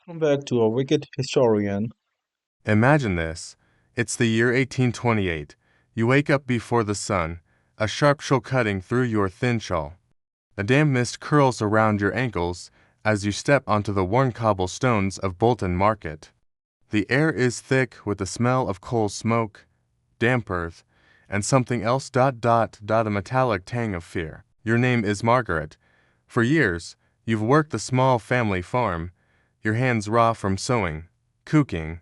Welcome back to a wicked historian. Imagine this. It's the year 1828. You wake up before the sun, a sharp chill cutting through your thin shawl. A damp mist curls around your ankles as you step onto the worn cobblestones of Bolton Market. The air is thick with the smell of coal smoke, damp earth, and something else a metallic tang of fear. Your name is Margaret. For years, you've worked the small family farm, your hands raw from sewing, cooking,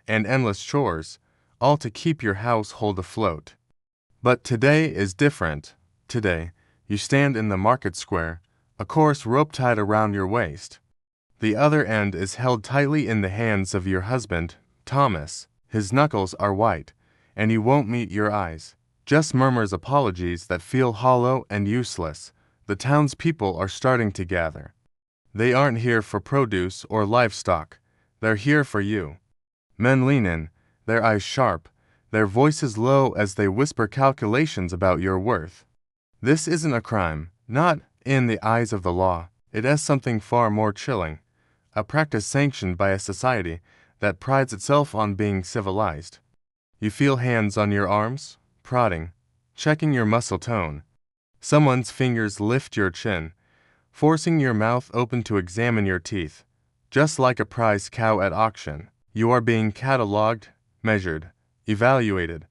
and endless chores, all to keep your household afloat. But today is different. Today, you stand in the market square, a coarse rope tied around your waist. The other end is held tightly in the hands of your husband, Thomas. His knuckles are white, and he won't meet your eyes. Just murmurs apologies that feel hollow and useless. The townspeople are starting to gather. They aren't here for produce or livestock. They're here for you. Men lean in, their eyes sharp, their voices low as they whisper calculations about your worth. This isn't a crime, not in the eyes of the law. It has something far more chilling, a practice sanctioned by a society that prides itself on being civilized. You feel hands on your arms, prodding, checking your muscle tone. Someone's fingers lift your chin, forcing your mouth open to examine your teeth. Just like a prize cow at auction, you are being catalogued, measured, evaluated,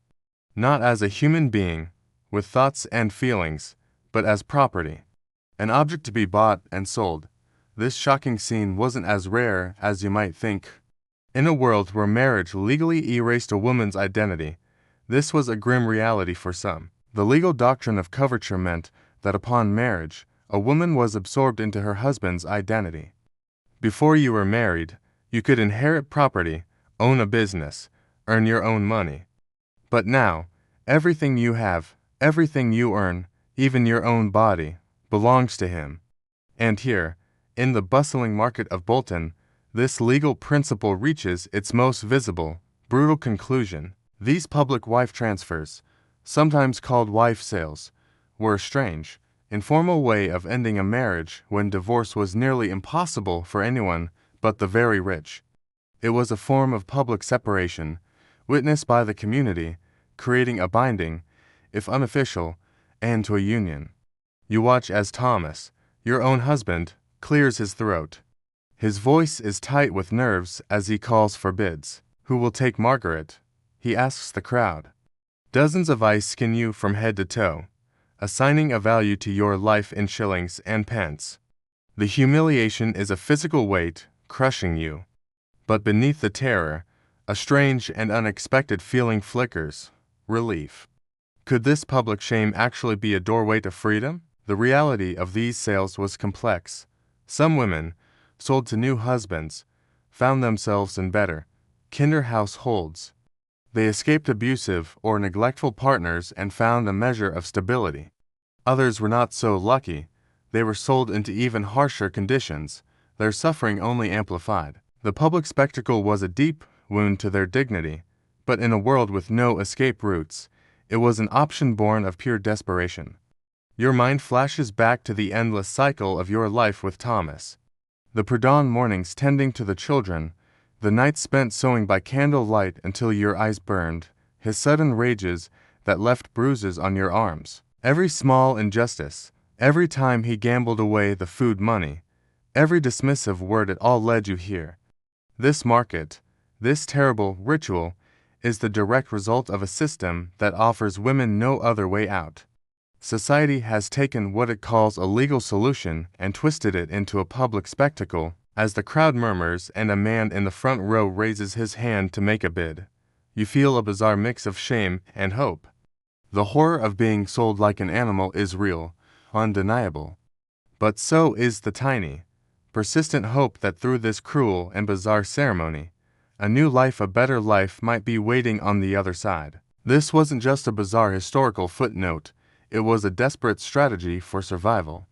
not as a human being, with thoughts and feelings, but as property, an object to be bought and sold. This shocking scene wasn't as rare as you might think. In a world where marriage legally erased a woman's identity, this was a grim reality for some. The legal doctrine of coverture meant that upon marriage, a woman was absorbed into her husband's identity. Before you were married, you could inherit property, own a business, earn your own money. But now, everything you have, everything you earn, even your own body, belongs to him. And here, in the bustling market of Bolton, this legal principle reaches its most visible, brutal conclusion. These public wife transfers, sometimes called wife sales, were a strange, informal way of ending a marriage when divorce was nearly impossible for anyone but the very rich. It was a form of public separation, witnessed by the community, creating a binding, if unofficial, end to a union. You watch as Thomas, your own husband, clears his throat. His voice is tight with nerves as he calls for bids. Who will take Margaret? He asks the crowd. Dozens of eyes skin you from head to toe, assigning a value to your life in shillings and pence. The humiliation is a physical weight, crushing you. But beneath the terror, a strange and unexpected feeling flickers: relief. Could this public shame actually be a doorway to freedom? The reality of these sales was complex. Some women, sold to new husbands, found themselves in better, kinder households. They escaped abusive or neglectful partners and found a measure of stability. Others were not so lucky. They were sold into even harsher conditions, their suffering only amplified. The public spectacle was a deep wound to their dignity, but in a world with no escape routes, it was an option born of pure desperation. Your mind flashes back to the endless cycle of your life with Thomas. The pre-dawn mornings tending to the children, the nights spent sewing by candlelight until your eyes burned, his sudden rages that left bruises on your arms. Every small injustice, every time he gambled away the food money, every dismissive word, it all led you here. This market, this terrible ritual, is the direct result of a system that offers women no other way out. Society has taken what it calls a legal solution and twisted it into a public spectacle. As the crowd murmurs and a man in the front row raises his hand to make a bid, you feel a bizarre mix of shame and hope. The horror of being sold like an animal is real, undeniable. But so is the tiny, persistent hope that through this cruel and bizarre ceremony, a new life, a better life, might be waiting on the other side. This wasn't just a bizarre historical footnote, it was a desperate strategy for survival.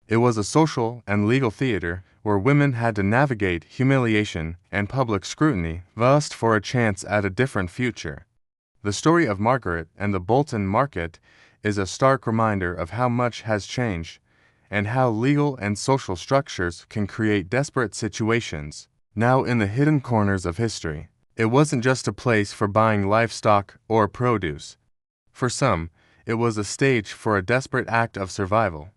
It was a social and legal theater where women had to navigate humiliation and public scrutiny just for a chance at a different future. The story of Margaret and the Bolton Market is a stark reminder of how much has changed and how legal and social structures can create desperate situations. now in the hidden corners of history. It wasn't just a place for buying livestock or produce. For some, it was a stage for a desperate act of survival.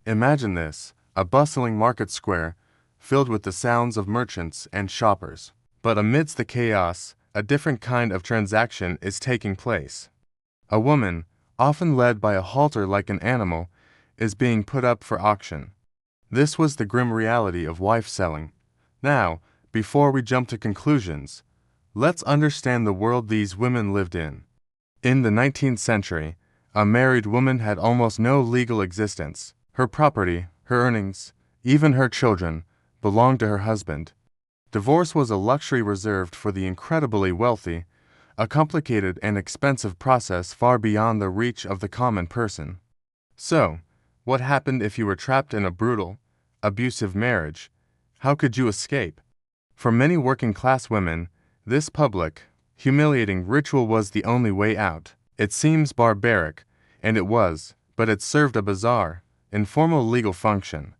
Imagine this, a bustling market square filled with the sounds of merchants and shoppers. But amidst the chaos, a different kind of transaction is taking place. A woman, often led by a halter like an animal, is being put up for auction. This was the grim reality of wife selling. Now, before we jump to conclusions, let's understand the world these women lived in. In the 19th century, a married woman had almost no legal existence. Her property, her earnings, even her children, belonged to her husband. Divorce was a luxury reserved for the incredibly wealthy, a complicated and expensive process far beyond the reach of the common person. So, what happened if you were trapped in a brutal, abusive marriage? How could you escape? For many working-class women, this public, humiliating ritual was the only way out. It seems barbaric, and it was, but it served a bizarre, informal legal function.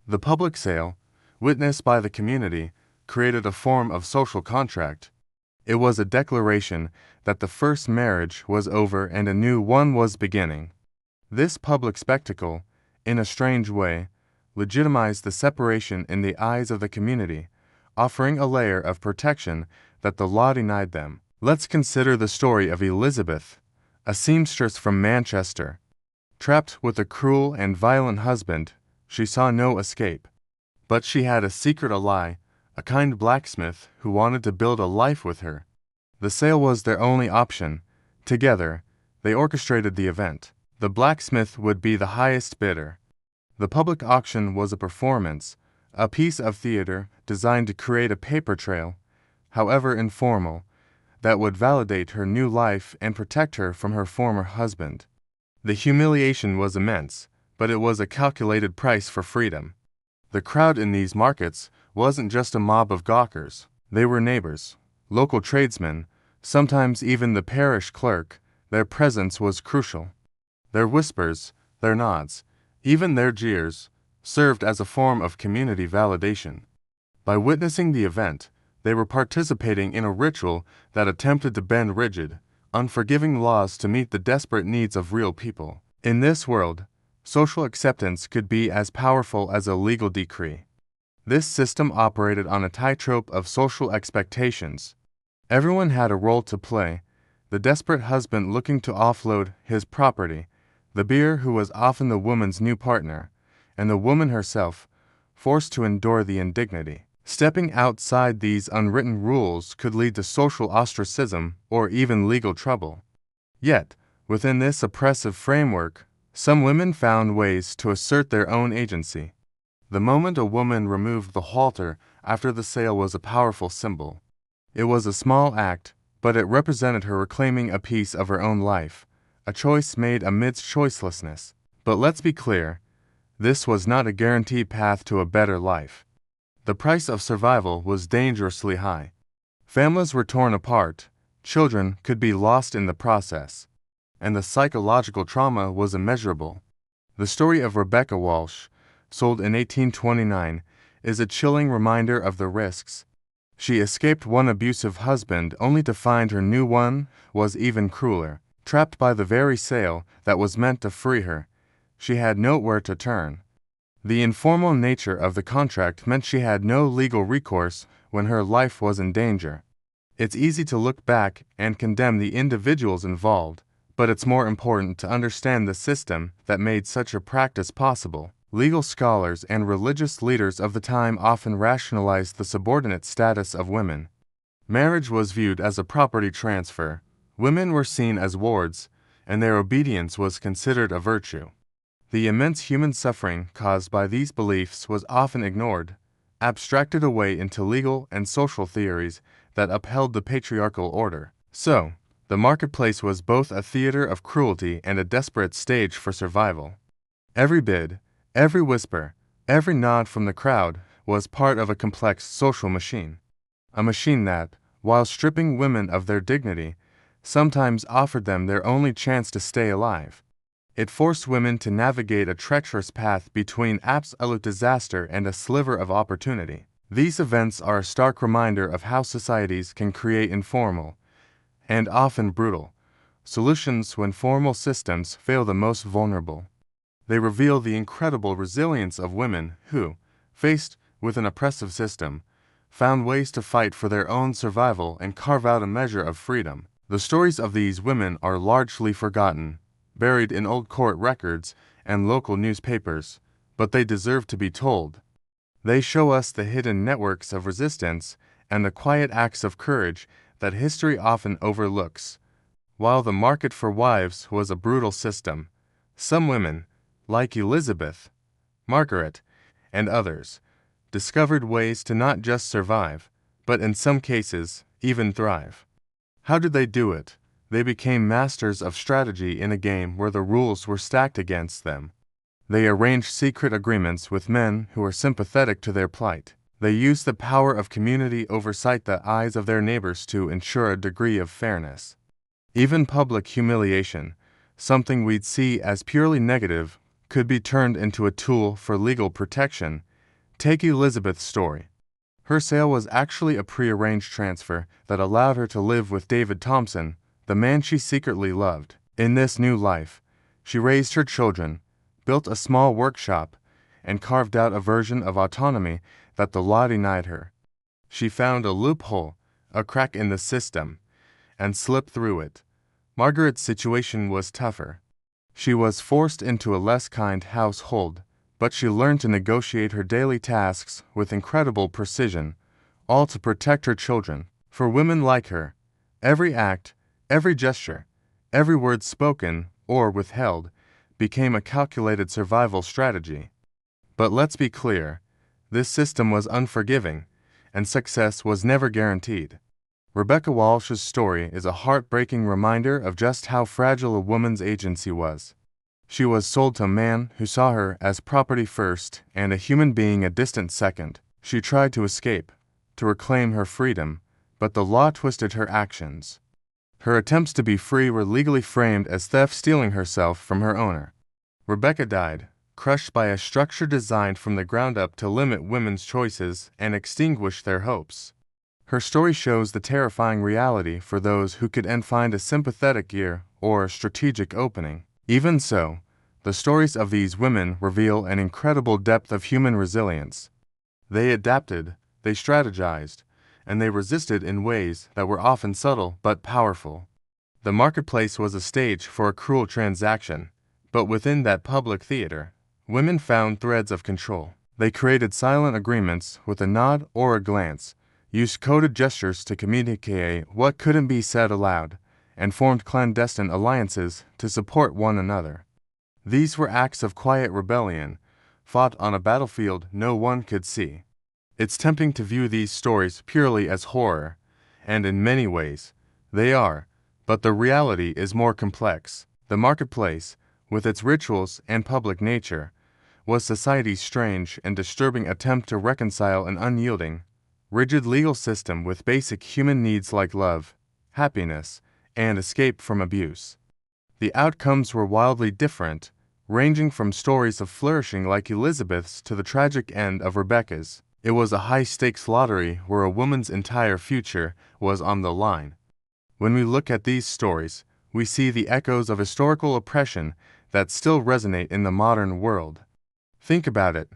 The public sale, witnessed by the community, created a form of social contract. It was a declaration that the first marriage was over and a new one was beginning. This public spectacle, in a strange way, legitimized the separation in the eyes of the community, offering a layer of protection that the law denied them. Let's consider the story of Elizabeth, a seamstress from Manchester. Trapped with a cruel and violent husband, she saw no escape. But she had a secret ally, a kind blacksmith who wanted to build a life with her. The sale was their only option. Together, they orchestrated the event. The blacksmith would be the highest bidder. The public auction was a performance, a piece of theater designed to create a paper trail, however informal, that would validate her new life and protect her from her former husband. The humiliation was immense, but it was a calculated price for freedom. The crowd in these markets wasn't just a mob of gawkers. They were neighbors, local tradesmen, sometimes even the parish clerk. Their presence was crucial. Their whispers, their nods, even their jeers, served as a form of community validation. By witnessing the event, they were participating in a ritual that attempted to bend rigid, unforgiving laws to meet the desperate needs of real people. In this world, social acceptance could be as powerful as a legal decree. This system operated on a tightrope of social expectations. Everyone had a role to play, the desperate husband looking to offload his property, the beer who was often the woman's new partner, and the woman herself, forced to endure the indignity. Stepping outside these unwritten rules could lead to social ostracism or even legal trouble. Yet, within this oppressive framework, some women found ways to assert their own agency. The moment a woman removed the halter after the sale was a powerful symbol. It was a small act, but it represented her reclaiming a piece of her own life, a choice made amidst choicelessness. But let's be clear, this was not a guaranteed path to a better life. The price of survival was dangerously high. Families were torn apart, children could be lost in the process, and the psychological trauma was immeasurable. The story of Rebecca Walsh, sold in 1829, is a chilling reminder of the risks. She escaped one abusive husband only to find her new one was even crueler. Trapped by the very sale that was meant to free her, she had nowhere to turn. The informal nature of the contract meant she had no legal recourse when her life was in danger. It's easy to look back and condemn the individuals involved, but it's more important to understand the system that made such a practice possible. Legal scholars and religious leaders of the time often rationalized the subordinate status of women. Marriage was viewed as a property transfer. Women were seen as wards, and their obedience was considered a virtue. The immense human suffering caused by these beliefs was often ignored, abstracted away into legal and social theories that upheld the patriarchal order. So, the marketplace was both a theater of cruelty and a desperate stage for survival. Every bid, every whisper, every nod from the crowd was part of a complex social machine. A machine that, while stripping women of their dignity, sometimes offered them their only chance to stay alive. It forced women to navigate a treacherous path between absolute disaster and a sliver of opportunity. These events are a stark reminder of how societies can create informal, and often brutal, solutions when formal systems fail the most vulnerable. They reveal the incredible resilience of women who, faced with an oppressive system, found ways to fight for their own survival and carve out a measure of freedom. The stories of these women are largely forgotten, buried in old court records and local newspapers, but they deserve to be told. They show us the hidden networks of resistance and the quiet acts of courage that history often overlooks. While the market for wives was a brutal system, some women, like Elizabeth, Margaret, and others, discovered ways to not just survive, but in some cases, even thrive. How did they do it? They became masters of strategy in a game where the rules were stacked against them. They arranged secret agreements with men who were sympathetic to their plight. They used the power of community oversight the eyes of their neighbors to ensure a degree of fairness. Even public humiliation, something we'd see as purely negative, could be turned into a tool for legal protection. Take Elizabeth's story. Her sale was actually a prearranged transfer that allowed her to live with David Thompson, the man she secretly loved. In this new life, she raised her children, built a small workshop, and carved out a version of autonomy that the law denied her. She found a loophole, a crack in the system, and slipped through it. Margaret's situation was tougher. She was forced into a less kind household, but she learned to negotiate her daily tasks with incredible precision, all to protect her children. For women like her, every act, every gesture, every word spoken or withheld became a calculated survival strategy. But let's be clear, this system was unforgiving, and success was never guaranteed. Rebecca Walsh's story is a heartbreaking reminder of just how fragile a woman's agency was. She was sold to a man who saw her as property first and a human being a distant second. She tried to escape, to reclaim her freedom, but the law twisted her actions. Her attempts to be free were legally framed as theft, stealing herself from her owner. Rebecca died, crushed by a structure designed from the ground up to limit women's choices and extinguish their hopes. Her story shows the terrifying reality for those who could find a sympathetic ear or a strategic opening. Even so, the stories of these women reveal an incredible depth of human resilience. They adapted, they strategized, and they resisted in ways that were often subtle but powerful. The marketplace was a stage for a cruel transaction, but within that public theater, women found threads of control. They created silent agreements with a nod or a glance, used coded gestures to communicate what couldn't be said aloud, and formed clandestine alliances to support one another. These were acts of quiet rebellion, fought on a battlefield no one could see. It's tempting to view these stories purely as horror, and in many ways, they are, but the reality is more complex. The marketplace, with its rituals and public nature, was society's strange and disturbing attempt to reconcile an unyielding, rigid legal system with basic human needs like love, happiness, and escape from abuse. The outcomes were wildly different, ranging from stories of flourishing like Elizabeth's to the tragic end of Rebecca's. It was a high-stakes lottery where a woman's entire future was on the line. When we look at these stories, we see the echoes of historical oppression that still resonate in the modern world. Think about it.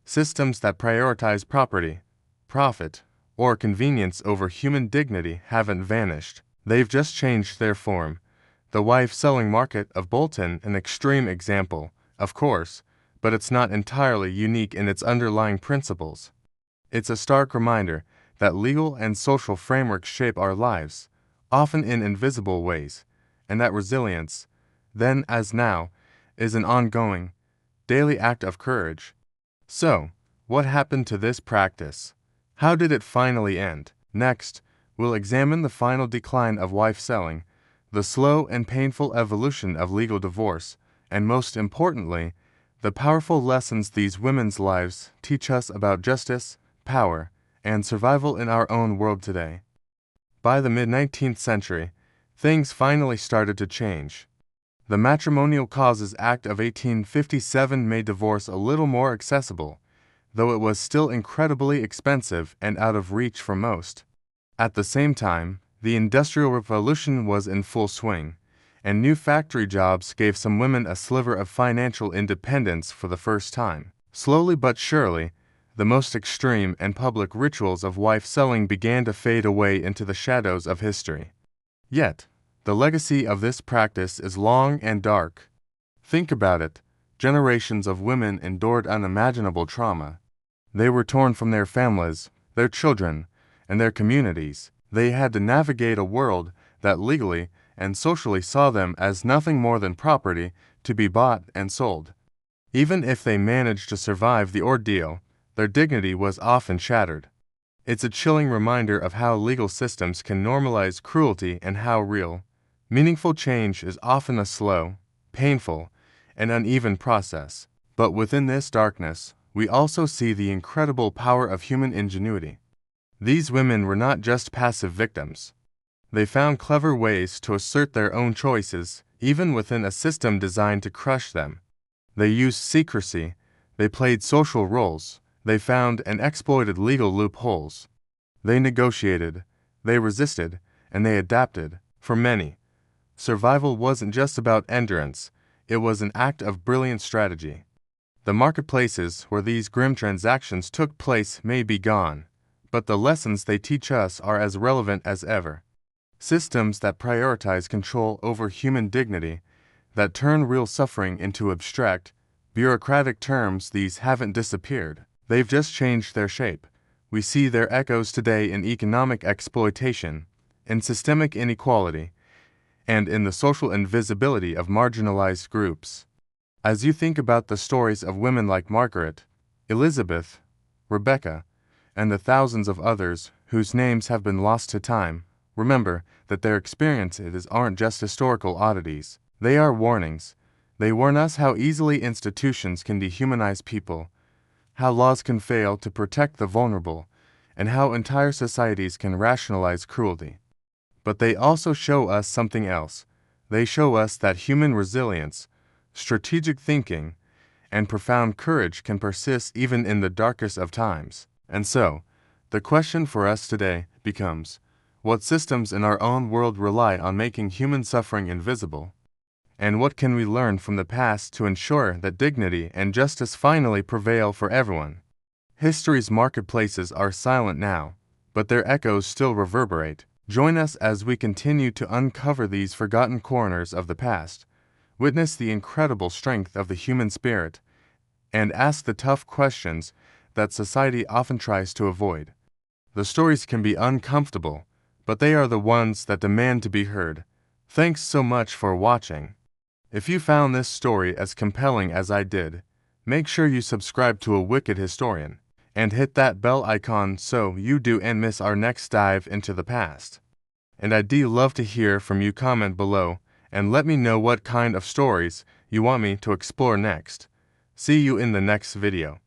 Systems that prioritize property, profit, or convenience over human dignity haven't vanished. They've just changed their form. The wife-selling market of Bolton, an extreme example, of course, but it's not entirely unique in its underlying principles. It's a stark reminder that legal and social frameworks shape our lives, often in invisible ways, and that resilience, then as now, is an ongoing, daily act of courage. So, what happened to this practice? How did it finally end? Next, we'll examine the final decline of wife-selling, the slow and painful evolution of legal divorce, and most importantly, the powerful lessons these women's lives teach us about justice, power, and survival in our own world today. By the mid-19th century, things finally started to change. The Matrimonial Causes Act of 1857 made divorce a little more accessible. though it was still incredibly expensive and out of reach for most. At the same time, the Industrial Revolution was in full swing, and new factory jobs gave some women a sliver of financial independence for the first time. Slowly but surely, the most extreme and public rituals of wife-selling began to fade away into the shadows of history. Yet, the legacy of this practice is long and dark. Think about it. Generations of women endured unimaginable trauma. They were torn from their families, their children, and their communities. They had to navigate a world that legally and socially saw them as nothing more than property to be bought and sold. Even if they managed to survive the ordeal, their dignity was often shattered. It's a chilling reminder of how legal systems can normalize cruelty and how real, meaningful change is often a slow, painful, and uneven process. But within this darkness, we also see the incredible power of human ingenuity. These women were not just passive victims. They found clever ways to assert their own choices, even within a system designed to crush them. They used secrecy, they played social roles, they found and exploited legal loopholes. They negotiated, they resisted, and they adapted. For many, survival wasn't just about endurance, it was an act of brilliant strategy. The marketplaces where these grim transactions took place may be gone, but the lessons they teach us are as relevant as ever. Systems that prioritize control over human dignity, that turn real suffering into abstract, bureaucratic terms, these haven't disappeared. They've just changed their shape. We see their echoes today in economic exploitation, in systemic inequality, and in the social invisibility of marginalized groups. As you think about the stories of women like Margaret, Elizabeth, Rebecca, and the thousands of others whose names have been lost to time, remember that their experiences aren't just historical oddities. They are warnings. They warn us how easily institutions can dehumanize people, how laws can fail to protect the vulnerable, and how entire societies can rationalize cruelty. But they also show us something else. They show us that human resilience, strategic thinking, and profound courage can persist even in the darkest of times. And so, the question for us today becomes, what systems in our own world rely on making human suffering invisible? And what can we learn from the past to ensure that dignity and justice finally prevail for everyone? History's marketplaces are silent now, but their echoes still reverberate. Join us as we continue to uncover these forgotten corners of the past, witness the incredible strength of the human spirit, and ask the tough questions that society often tries to avoid. The stories can be uncomfortable, but they are the ones that demand to be heard. Thanks so much for watching. If you found this story as compelling as I did, make sure you subscribe to A Wicked Historian, and hit that bell icon so you don't miss our next dive into the past. And I'd love to hear from you. Comment below, and let me know what kind of stories you want me to explore next. See you in the next video.